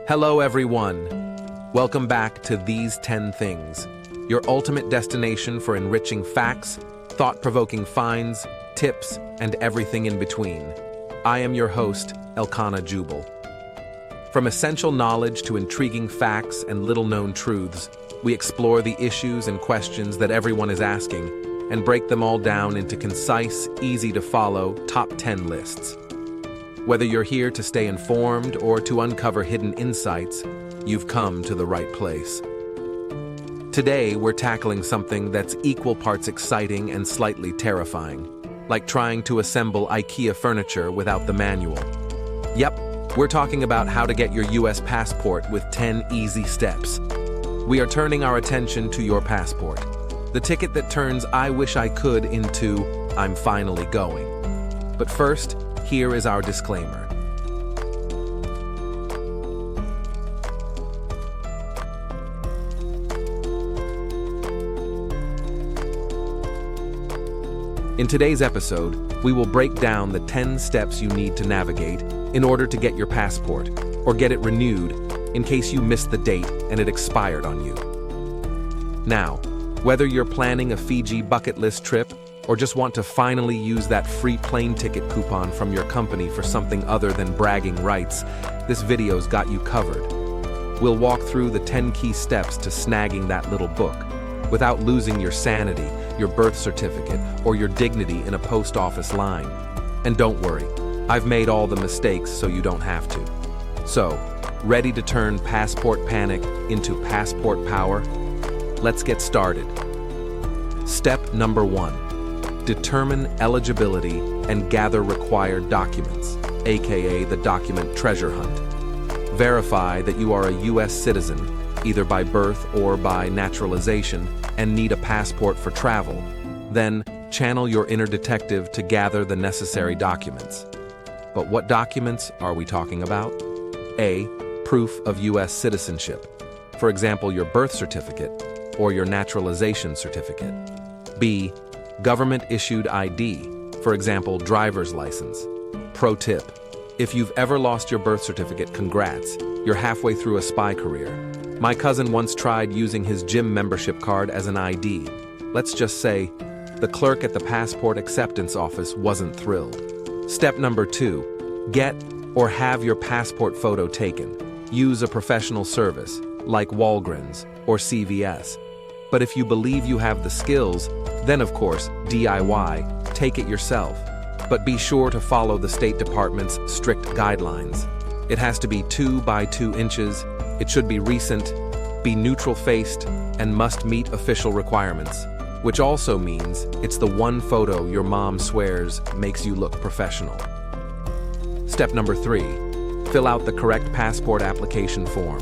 Hello everyone! Welcome back to These 10 Things, your ultimate destination for enriching facts, thought-provoking finds, tips, and everything in between. I am your host, Elkanah Jubal. From essential knowledge to intriguing facts and little-known truths, we explore the issues and questions that everyone is asking and break them all down into concise, easy-to-follow top 10 lists. Whether you're here to stay informed or to uncover hidden insights, you've come to the right place. Today, we're tackling something that's equal parts exciting and slightly terrifying, like trying to assemble IKEA furniture without the manual. Yep, we're talking about how to get your US passport with 10 easy steps. We are turning our attention to your passport, the ticket that turns "I wish I could" into "I'm finally going." But first, here is our disclaimer. In today's episode, we will break down the 10 steps you need to navigate in order to get your passport, or get it renewed in case you missed the date and it expired on you. Now, whether you're planning a Fiji bucket list trip or just want to finally use that free plane ticket coupon from your company for something other than bragging rights, this video's got you covered. We'll walk through the 10 key steps to snagging that little book without losing your sanity, your birth certificate, or your dignity in a post office line. And don't worry, I've made all the mistakes so you don't have to. So, ready to turn passport panic into passport power? Let's get started. Step number 1. Determine eligibility and gather required documents, aka the document treasure hunt. Verify that you are a US citizen, either by birth or by naturalization, and need a passport for travel. Then, channel your inner detective to gather the necessary documents. But what documents are we talking about? A. Proof of US citizenship. For example, your birth certificate or your naturalization certificate. B. Government-issued ID, for example, driver's license. Pro tip: if you've ever lost your birth certificate, congrats, you're halfway through a spy career. My cousin once tried using his gym membership card as an ID. Let's just say, the clerk at the passport acceptance office wasn't thrilled. Step number 2, get or have your passport photo taken. Use a professional service, like Walgreens or CVS. But if you believe you have the skills, then of course, DIY, take it yourself. But be sure to follow the State Department's strict guidelines. It has to be 2 by 2 inches, it should be recent, be neutral-faced, and must meet official requirements, which also means it's the one photo your mom swears makes you look professional. Step number 3, fill out the correct passport application form.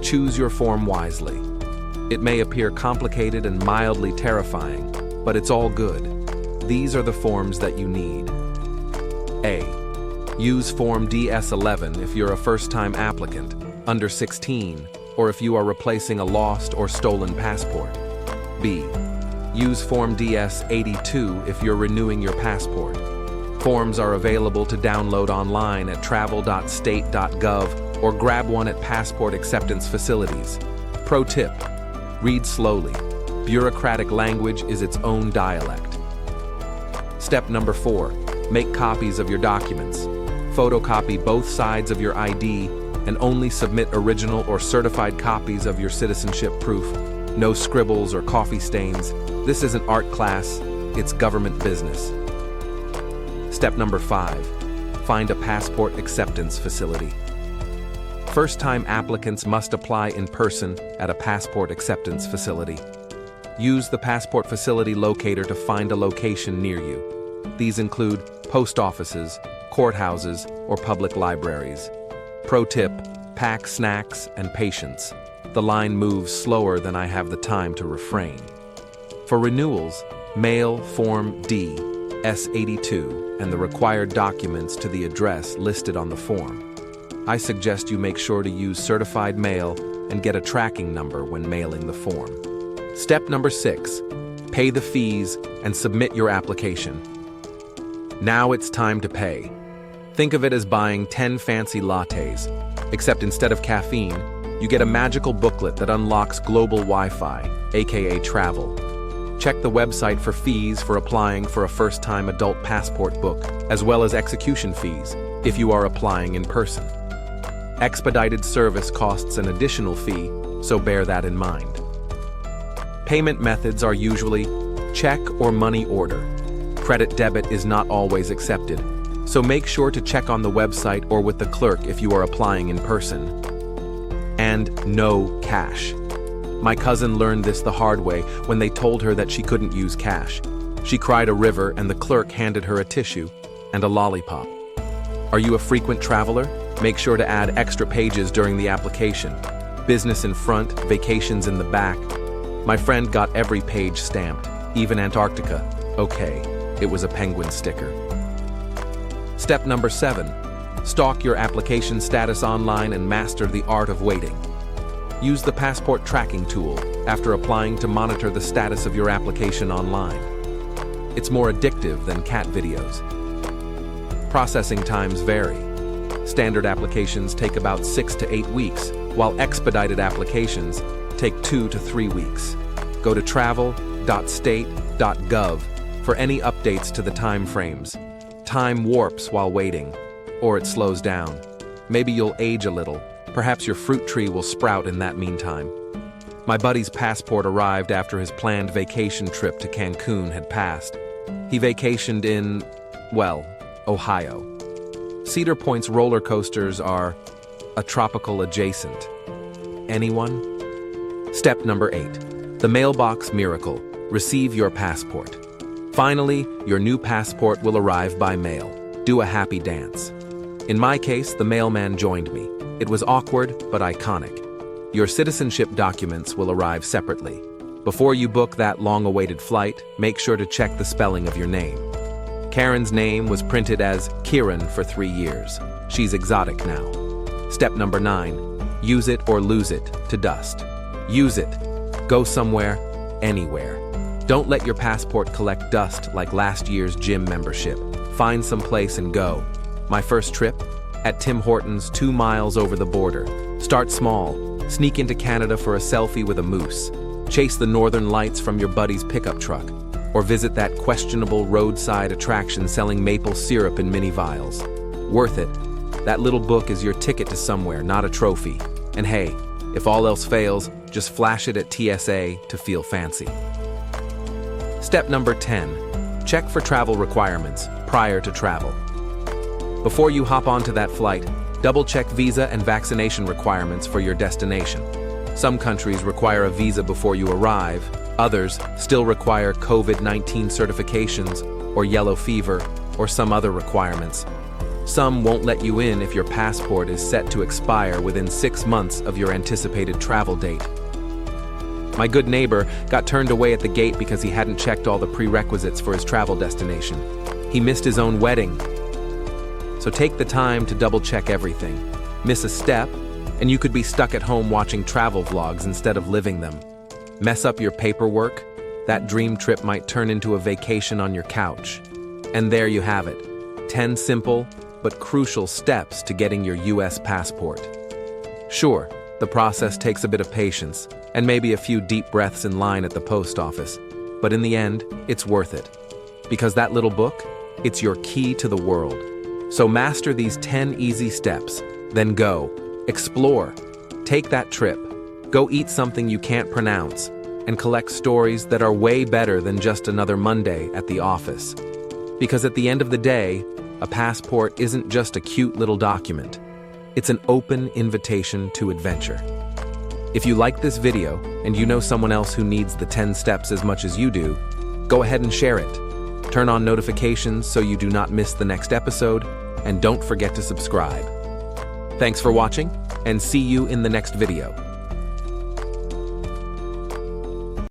Choose your form wisely. It may appear complicated and mildly terrifying, but it's all good. These are the forms that you need. A. Use Form DS-11 if you're a first-time applicant, under 16, or if you are replacing a lost or stolen passport. B. Use Form DS-82 if you're renewing your passport. Forms are available to download online at travel.state.gov or grab one at passport acceptance facilities. Pro tip: read slowly. Bureaucratic language is its own dialect. Step number 4, make copies of your documents. Photocopy both sides of your ID and only submit original or certified copies of your citizenship proof. No scribbles or coffee stains. This isn't art class, it's government business. Step number 5, find a passport acceptance facility. First-time applicants must apply in person at a passport acceptance facility. Use the passport facility locator to find a location near you. These include post offices, courthouses, or public libraries. Pro tip: pack snacks and patience. The line moves slower than I have the time to refrain. For renewals, mail Form DS-82 and the required documents to the address listed on the form. I suggest you make sure to use certified mail and get a tracking number when mailing the form. Step number 6, pay the fees and submit your application. Now it's time to pay. Think of it as buying 10 fancy lattes. Except instead of caffeine, you get a magical booklet that unlocks global Wi-Fi, aka travel. Check the website for fees for applying for a first-time adult passport book, as well as execution fees if you are applying in person. Expedited service costs an additional fee, so bear that in mind. Payment methods are usually check or money order. Credit debit is not always accepted, so make sure to check on the website or with the clerk if you are applying in person. And no cash. My cousin learned this the hard way when they told her that she couldn't use cash. She cried a river and the clerk handed her a tissue and a lollipop. Are you a frequent traveler? Make sure to add extra pages during the application. Business in front, vacations in the back. My friend got every page stamped, even Antarctica. Okay, it was a penguin sticker. Step number 7. Stalk your application status online and master the art of waiting. Use the passport tracking tool after applying to monitor the status of your application online. It's more addictive than cat videos. Processing times vary. Standard applications take about 6 to 8 weeks, while expedited applications take 2 to 3 weeks. Go to travel.state.gov for any updates to the time frames. Time warps while waiting, or it slows down. Maybe you'll age a little. Perhaps your fruit tree will sprout in that meantime. My buddy's passport arrived after his planned vacation trip to Cancun had passed. He vacationed in, well, Ohio. Cedar Point's roller coasters are a tropical adjacent. Anyone? Step number 8. The mailbox miracle. Receive your passport. Finally, your new passport will arrive by mail. Do a happy dance. In my case, the mailman joined me. It was awkward, but iconic. Your citizenship documents will arrive separately. Before you book that long-awaited flight, make sure to check the spelling of your name. Karen's name was printed as Kieran for 3 years. She's exotic now. Step number 9. Use it or lose it to dust. Use it. Go somewhere, anywhere. Don't let your passport collect dust like last year's gym membership. Find some place and go. My first trip? At Tim Hortons 2 miles over the border. Start small. Sneak into Canada for a selfie with a moose. Chase the northern lights from your buddy's pickup truck. Or visit that questionable roadside attraction selling maple syrup in mini vials. Worth it. That little book is your ticket to somewhere, not a trophy. And hey, if all else fails, just flash it at TSA to feel fancy. Step number 10. Check for travel requirements prior to travel. Before you hop onto that flight, double-check visa and vaccination requirements for your destination. Some countries require a visa before you arrive, others still require COVID-19 certifications or yellow fever or some other requirements. Some won't let you in if your passport is set to expire within 6 months of your anticipated travel date. My good neighbor got turned away at the gate because he hadn't checked all the prerequisites for his travel destination. He missed his own wedding. So take the time to double-check everything. Miss a step, and you could be stuck at home watching travel vlogs instead of living them. Mess up your paperwork, that dream trip might turn into a vacation on your couch. And there you have it. 10 simple but crucial steps to getting your US passport. Sure, the process takes a bit of patience, and maybe a few deep breaths in line at the post office. But in the end, it's worth it. Because that little book, it's your key to the world. So master these 10 easy steps, then go. Explore. Take that trip. Go eat something you can't pronounce, and collect stories that are way better than just another Monday at the office. Because at the end of the day, a passport isn't just a cute little document. It's an open invitation to adventure. If you like this video, and you know someone else who needs the 10 steps as much as you do, go ahead and share it. Turn on notifications so you do not miss the next episode, and don't forget to subscribe. Thanks for watching, and see you in the next video.